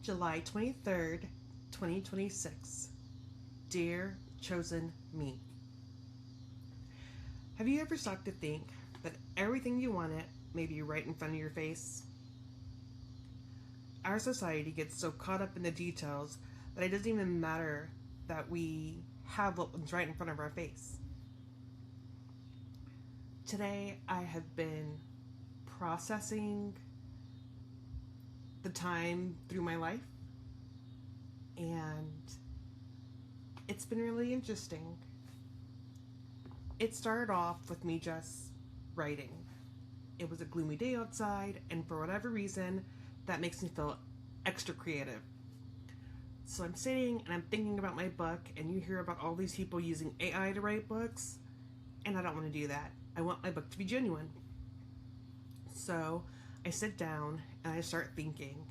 July 23rd, 2026. Dear chosen me. Have you ever stopped to think that everything you wanted may be right in front of your face? Our society gets so caught up in the details that it doesn't even matter that we have what's right in front of our face. Today, I have been processing the time through my life, and it's been really interesting. It started off with me just writing. It was a gloomy day outside, and for whatever reason, that makes me feel extra creative. So I'm sitting and I'm thinking about my book, and you hear about all these people using AI to write books, and I don't want to do that. I want my book to be genuine. So I sit down and I start thinking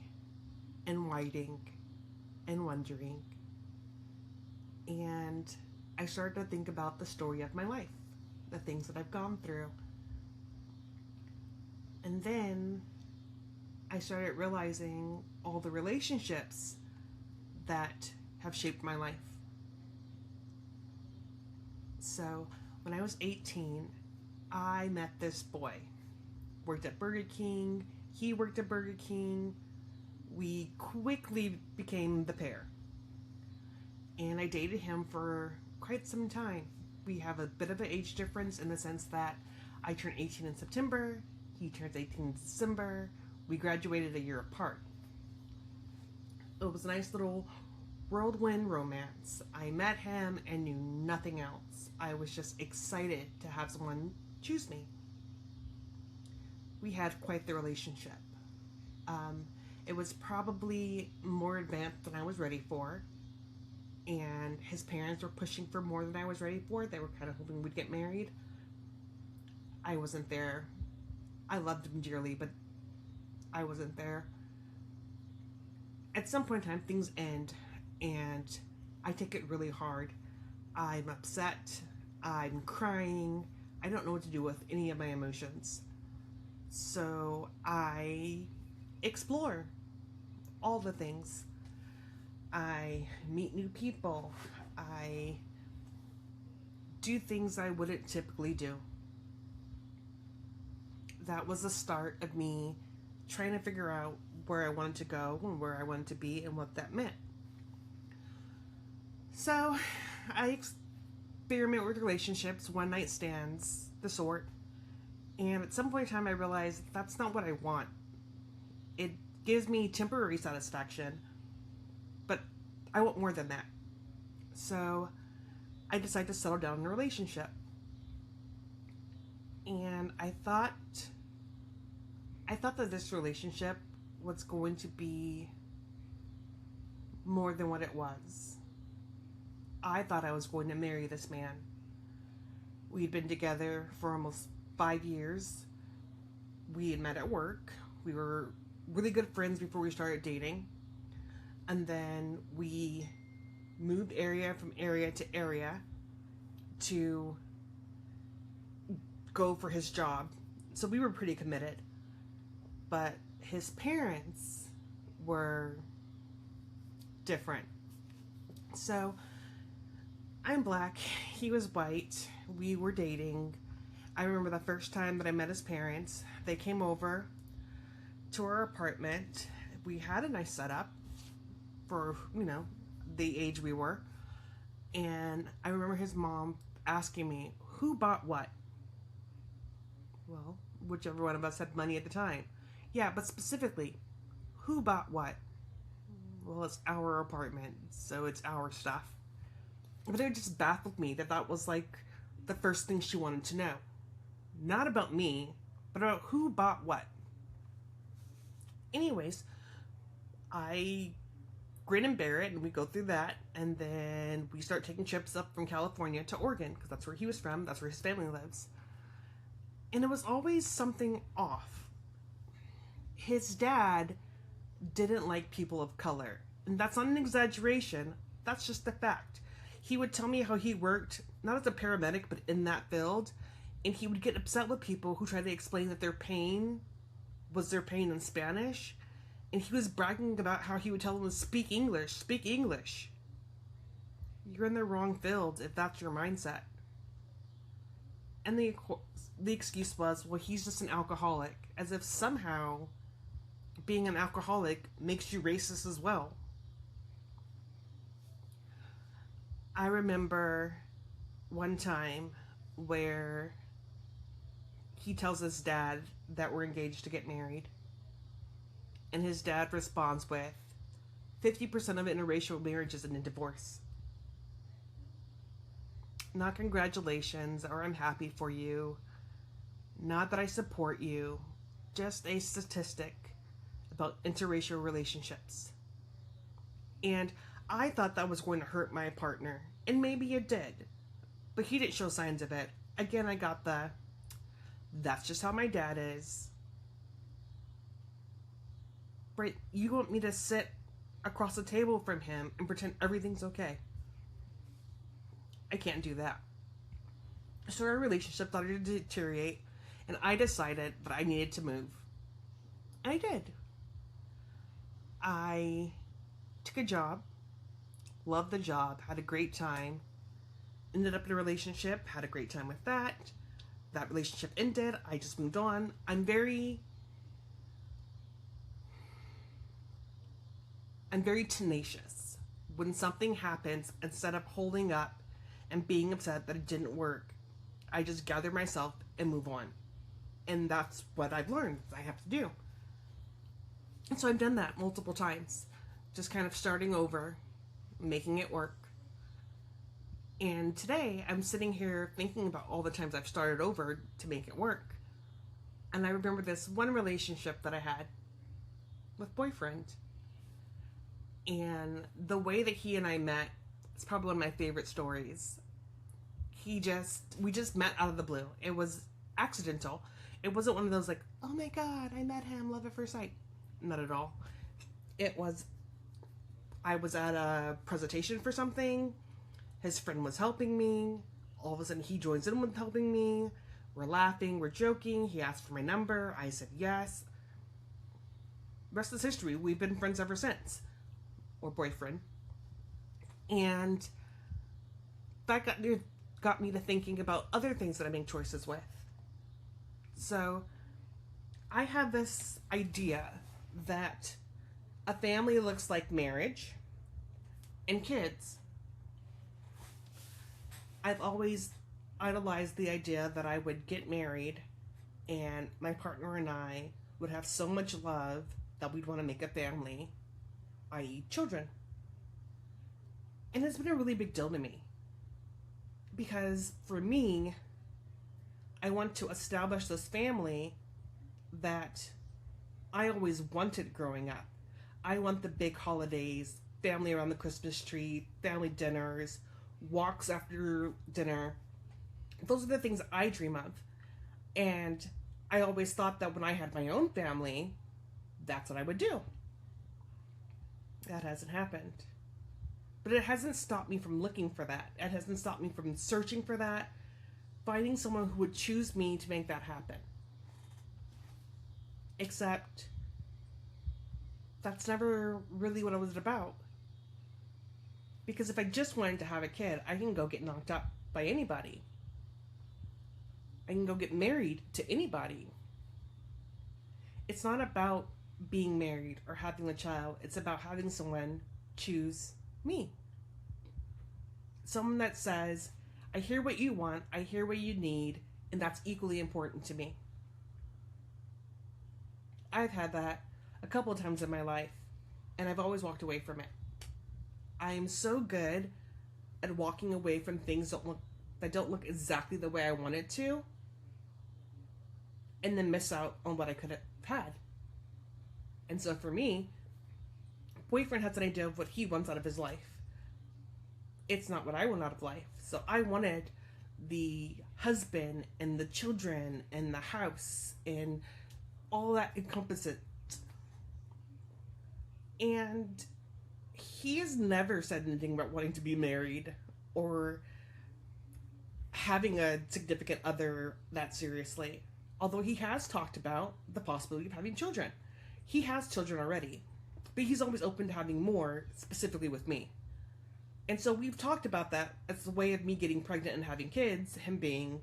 and writing and wondering. And I started to think about the story of my life, the things that I've gone through. And then I started realizing all the relationships that have shaped my life. So when I was 18, I met this boy. Worked at Burger King. He worked at Burger King. We quickly became the pair. And I dated him for quite some time. We have a bit of an age difference in the sense that I turned 18 in September. He turns 18 in December. We graduated a year apart. It was a nice little whirlwind romance. I met him and knew nothing else. I was just excited to have someone choose me. We had quite the relationship. It was probably more advanced than I was ready for, and his parents were pushing for more than I was ready for. They were kind of hoping we'd get married. I wasn't there. I loved him dearly, but I wasn't there. At some point in time, things end, and I take it really hard. I'm upset. I'm crying. I don't know what to do with any of my emotions. So I explore all the things. I meet new people. I do things I wouldn't typically do. That was the start of me trying to figure out where I wanted to go and where I wanted to be and what that meant. So I experiment with relationships, one night stands, the sort. And at some point in time, I realized that's not what I want. It gives me temporary satisfaction, but I want more than that. So I decided to settle down in a relationship. And I thought that this relationship was going to be more than what it was. I thought I was going to marry this man. We'd been together for almost 5 years. We had met at work. We were really good friends before we started dating. And then we moved area to area to go for his job. So we were pretty committed. But his parents were different. So I'm black, he was white, we were dating. I remember the first time that I met his parents. They came over to our apartment. We had a nice setup for, the age we were. And I remember his mom asking me, who bought what? Well, whichever one of us had money at the time. Yeah, but specifically, who bought what? Well, it's our apartment, so it's our stuff. But it just baffled me that was like the first thing she wanted to know. Not about me, but about who bought what. Anyways, I grin and bear it, and we go through that, and then we start taking trips up from California to Oregon, because that's where he was from, that's where his family lives. And it was always something off. His dad didn't like people of color. And that's not an exaggeration, that's just the fact. He would tell me how he worked, not as a paramedic, but in that field, and he would get upset with people who tried to explain that their pain was their pain in Spanish, And he was bragging about how he would tell them to speak English, speak English. You're in the wrong field if that's your mindset. And the excuse was, well, he's just an alcoholic, as if somehow being an alcoholic makes you racist as well. I remember one time where he tells his dad that we're engaged to get married. And his dad responds with, 50% of interracial marriages end in divorce. Not congratulations, or I'm happy for you. Not that I support you. Just a statistic about interracial relationships. And I thought that was going to hurt my partner. And maybe it did. But he didn't show signs of it. Again, I got that's just how my dad is. Right? You want me to sit across the table from him and pretend everything's okay? I can't do that. So our relationship started to deteriorate, and I decided that I needed to move. And I did. I took a job, loved the job, had a great time, ended up in a relationship, had a great time with that. That relationship ended, I just moved on. I'm very tenacious. When something happens, instead of holding up and being upset that it didn't work, I just gather myself and move on. And that's what I've learned I have to do. And so I've done that multiple times. Just kind of starting over, making it work. And today I'm sitting here thinking about all the times I've started over to make it work. And I remember this one relationship that I had with boyfriend. And the way that he and I met is probably one of my favorite stories. We just met out of the blue. It was accidental. It wasn't one of those like, oh my God, I met him, love at first sight. Not at all. I was at a presentation for something. His friend was helping me. All of a sudden he joins in with helping me. We're laughing, we're joking. He asked for my number. I said yes. Rest is history. We've been friends ever since. Or boyfriend. And that got me to thinking about other things that I make choices with. So I have this idea that a family looks like marriage and kids. I've always idolized the idea that I would get married and my partner and I would have so much love that we'd want to make a family, i.e. children. And it's been a really big deal to me. Because for me, I want to establish this family that I always wanted growing up. I want the big holidays, family around the Christmas tree, family dinners, walks after dinner. Those are the things I dream of. And I always thought that when I had my own family, that's what I would do. That hasn't happened. But it hasn't stopped me from looking for that. It hasn't stopped me from searching for that, finding someone who would choose me to make that happen. Except that's never really what it was about. Because if I just wanted to have a kid, I can go get knocked up by anybody. I can go get married to anybody. It's not about being married or having a child. It's about having someone choose me. Someone that says, I hear what you want, I hear what you need, and that's equally important to me. I've had that a couple of times in my life, and I've always walked away from it. I am so good at walking away from things that don't look exactly the way I want it to, and then miss out on what I could have had. And so for me, boyfriend has an idea of what he wants out of his life. It's not what I want out of life. So I wanted the husband and the children and the house and all that encompasses. And he has never said anything about wanting to be married or having a significant other that seriously. Although he has talked about the possibility of having children. He has children already. But he's always open to having more, specifically with me. And so we've talked about that as a way of me getting pregnant and having kids, him being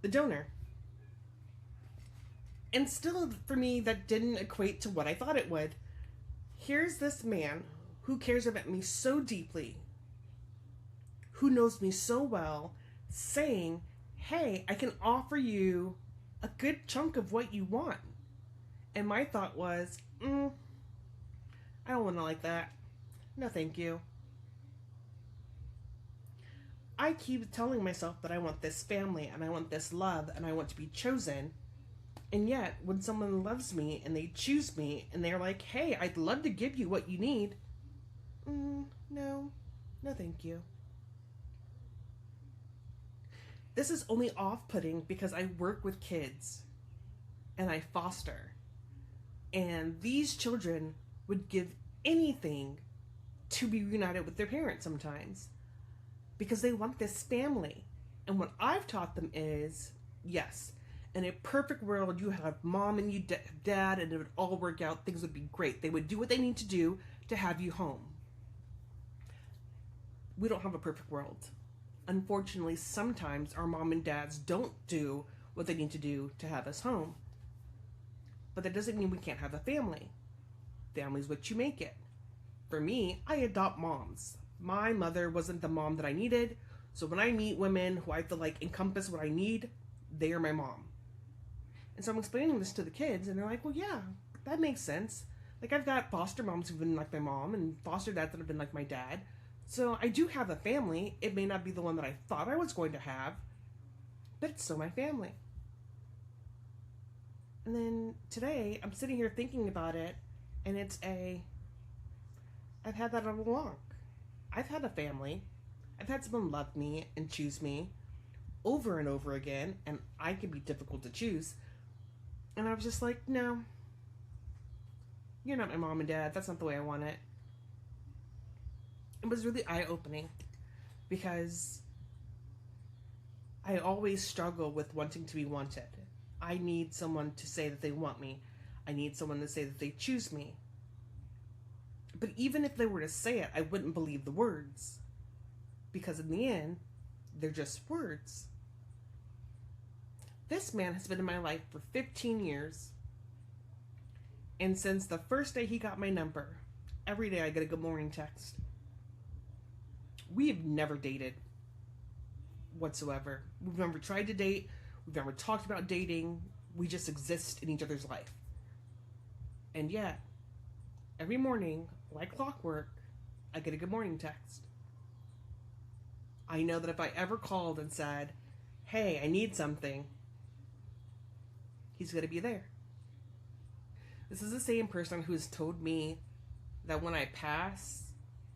the donor. And still, for me, that didn't equate to what I thought it would. Here's this man who cares about me so deeply, who knows me so well, saying, hey, I can offer you a good chunk of what you want. And my thought was, I don't want to like that. No, thank you. I keep telling myself that I want this family and I want this love and I want to be chosen. And yet, when someone loves me and they choose me and they're like, hey, I'd love to give you what you need. No, thank you. This is only off-putting because I work with kids and I foster. And these children would give anything to be reunited with their parents sometimes because they want this family. And what I've taught them is, yes, in a perfect world, you have mom and you dad, and it would all work out. Things would be great. They would do what they need to do to have you home. We don't have a perfect world. Unfortunately, sometimes our mom and dads don't do what they need to do to have us home. But that doesn't mean we can't have a family. Family's what you make it. For me, I adopt moms. My mother wasn't the mom that I needed, so when I meet women who I feel like encompass what I need, they are my mom. And so I'm explaining this to the kids, and they're like, well, yeah, that makes sense. Like, I've got foster moms who've been like my mom, and foster dads that have been like my dad. So I do have a family. It may not be the one that I thought I was going to have, but it's still my family. And then today, I'm sitting here thinking about it, and I've had that all along. I've had a family. I've had someone love me and choose me over and over again, and I can be difficult to choose. And I was just like, no, you're not my mom and dad. That's not the way I want it. It was really eye-opening because I always struggle with wanting to be wanted. I need someone to say that they want me. I need someone to say that they choose me. But even if they were to say it, I wouldn't believe the words. Because in the end, they're just words. This man has been in my life for 15 years. And since the first day he got my number, every day I get a good morning text. We have never dated whatsoever. We've never tried to date. We've never talked about dating. We just exist in each other's life. And yet, every morning, like clockwork, I get a good morning text. I know that if I ever called and said, hey, I need something, he's going to be there. This is the same person who's told me that when I pass,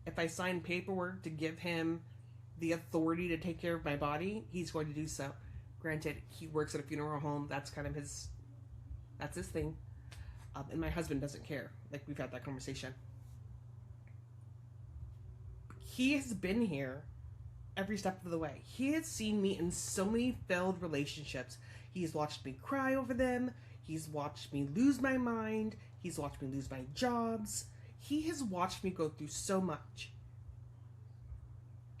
if I sign paperwork to give him the authority to take care of my body, he's going to do so. Granted, he works at a funeral home. That's kind of his thing. And my husband doesn't care. Like, we've had that conversation. He has been here every step of the way. He has seen me in so many failed relationships. He's watched me cry over them. He's watched me lose my mind. He's watched me lose my jobs. He has watched me go through so much.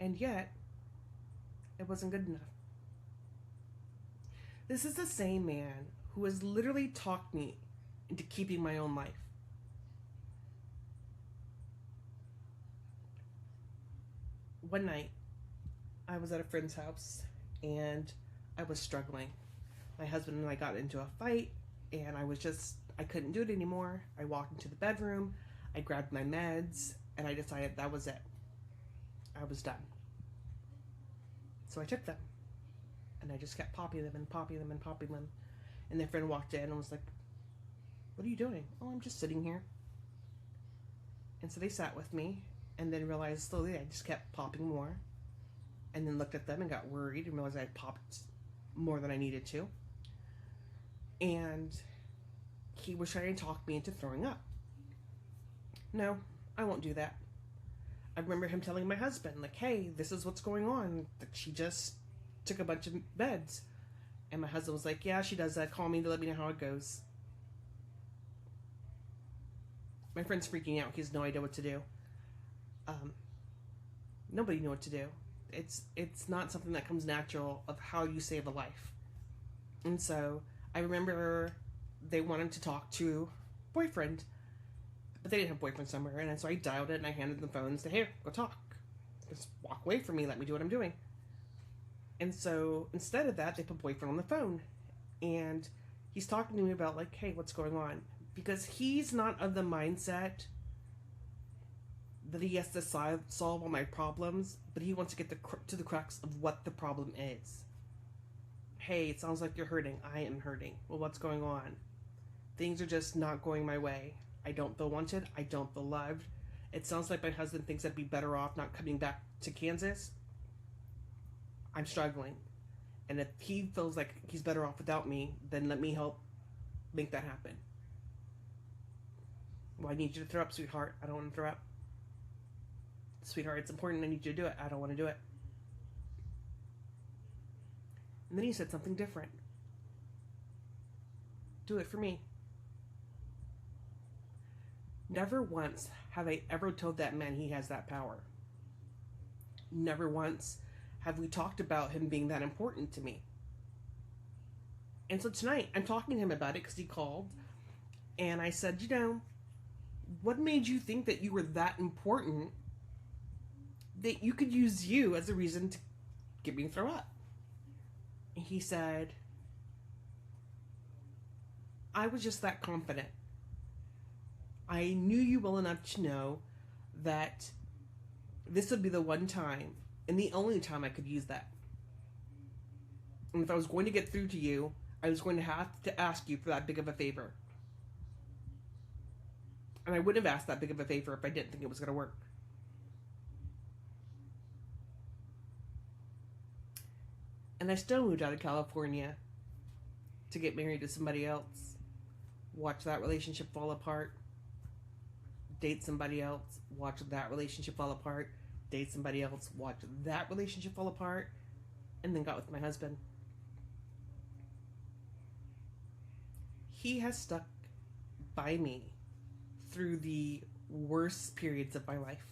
And yet, it wasn't good enough. This is the same man who has literally talked me into keeping my own life. One night, I was at a friend's house and I was struggling. My husband and I got into a fight and I couldn't do it anymore. I walked into the bedroom, I grabbed my meds, and I decided that was it. I was done. So I took them. And I just kept popping them and popping them and popping them. And their friend walked in and was like, what are you doing? Oh, I'm just sitting here. And so they sat with me and then realized slowly I just kept popping more. And then looked at them and got worried and realized I popped more than I needed to. And he was trying to talk me into throwing up. No, I won't do that. I remember him telling my husband, like, hey, this is what's going on. That she just took a bunch of meds. And my husband was like, yeah, she does that. Call me to let me know how it goes. My friend's freaking out. He has no idea what to do. Um, Nobody knew what to do. It's not something that comes natural of how you save a life. And so I remember they wanted to talk to boyfriend, but they didn't have boyfriend somewhere. And so I dialed it and I handed them the phone and said, "Here, go talk. Just walk away from me. Let me do what I'm doing." And so instead of that, they put boyfriend on the phone, and he's talking to me about like, "Hey, what's going on?" Because he's not of the mindset that he has to solve all my problems, but he wants to get to the crux of what the problem is. "Hey, it sounds like you're hurting. I am hurting. Well, what's going on? Things are just not going my way. I don't feel wanted. I don't feel loved. It sounds like my husband thinks I'd be better off not coming back to Kansas. I'm struggling. And if he feels like he's better off without me, then let me help make that happen." "Well, I need you to throw up, sweetheart." "I don't want to throw up." "Sweetheart, it's important. I need you to do it." "I don't want to do it." And then he said something different. "Do it for me." Never once have I ever told that man he has that power. Never once have we talked about him being that important to me. And so tonight I'm talking to him about it because he called, and I said, what made you think that you were that important that you could use you as a reason to get me to throw up? And he said, "I was just that confident. I knew you well enough to know that this would be the one time and the only time I could use that. And if I was going to get through to you, I was going to have to ask you for that big of a favor. And I wouldn't have asked that big of a favor if I didn't think it was going to work." And I still moved out of California to get married to somebody else, watch that relationship fall apart, date somebody else, watch that relationship fall apart, date somebody else, watch that relationship fall apart, and then got with my husband. He has stuck by me through the worst periods of my life.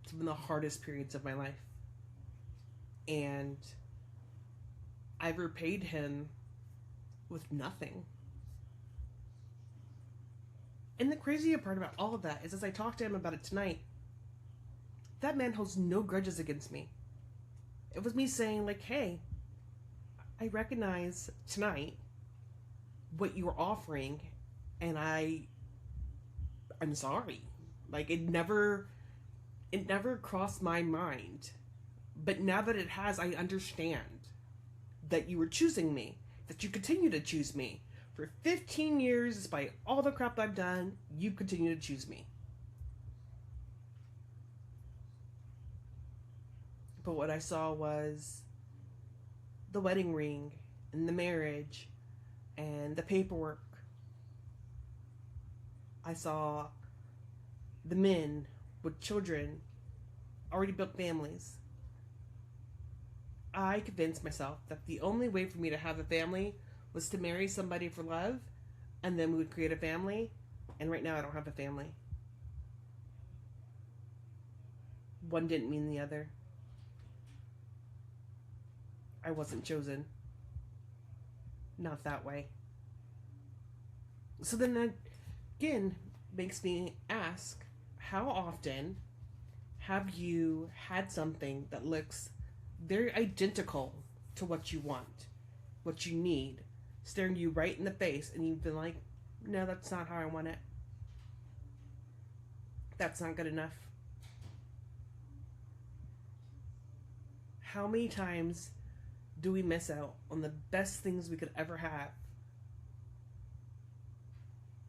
It's been the hardest periods of my life. And I've repaid him with nothing. And the crazier part about all of that is, as I talked to him about it tonight, that man holds no grudges against me. It was me saying, like, "Hey, I recognize tonight what you were offering, and I'm sorry. Like, it never crossed my mind. But now that it has, I understand that you were choosing me, that you continue to choose me. For 15 years, despite all the crap I've done, you continue to choose me." But what I saw was the wedding ring and the marriage and the paperwork. I saw the men with children, already built families. I convinced myself that the only way for me to have a family was to marry somebody for love, and then we would create a family. And right now I don't have a family. One didn't mean the other. I wasn't chosen. Not that way. So then that again makes me ask, how often have you had something that looks very identical to what you want, what you need, staring you right in the face, and you've been like, "No, that's not how I want it. That's not good enough." How many times do we miss out on the best things we could ever have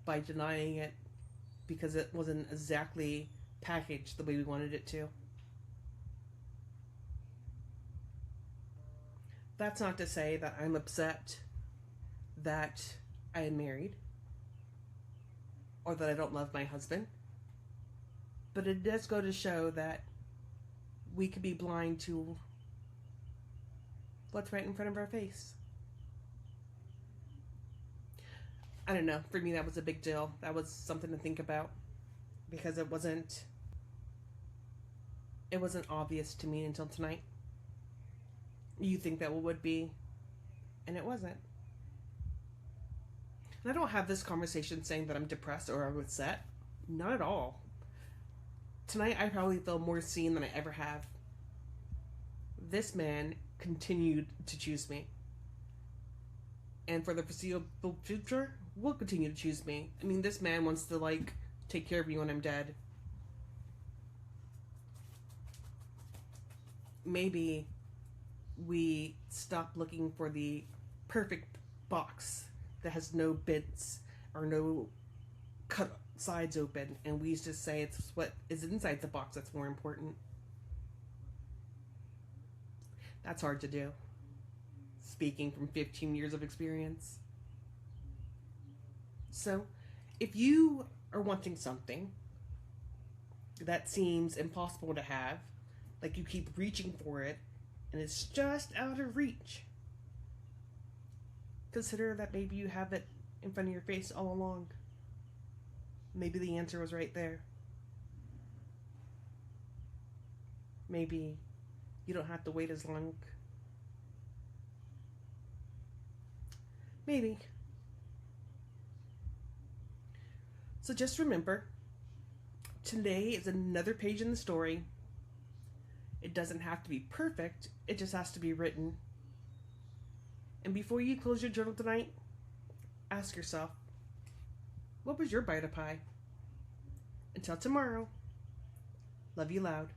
by denying it because it wasn't exactly packaged the way we wanted it to? That's not to say that I'm upset that I am married or that I don't love my husband, but it does go to show that we could be blind to what's right in front of our face. I don't know. For me, that was a big deal. That was something to think about. because it wasn't obvious to me until tonight. You think that would be, and it wasn't. And I don't have this conversation saying that I'm depressed or I'm upset. Not at all. Tonight I probably feel more seen than I ever have. This man continued to choose me. And for the foreseeable future, will continue to choose me. I mean, this man wants to, like, take care of me when I'm dead. Maybe we stop looking for the perfect box that has no bits or no cut sides open, and we just say it's what is inside the box that's more important. That's hard to do, speaking from 15 years of experience. So, if you are wanting something that seems impossible to have, like you keep reaching for it and it's just out of reach, consider that maybe you have it in front of your face all along. Maybe the answer was right there. Maybe you don't have to wait as long. Maybe. So just remember, today is another page in the story. It doesn't have to be perfect, it just has to be written. And before you close your journal tonight, ask yourself, what was your bite of pie? Until tomorrow, love you loud.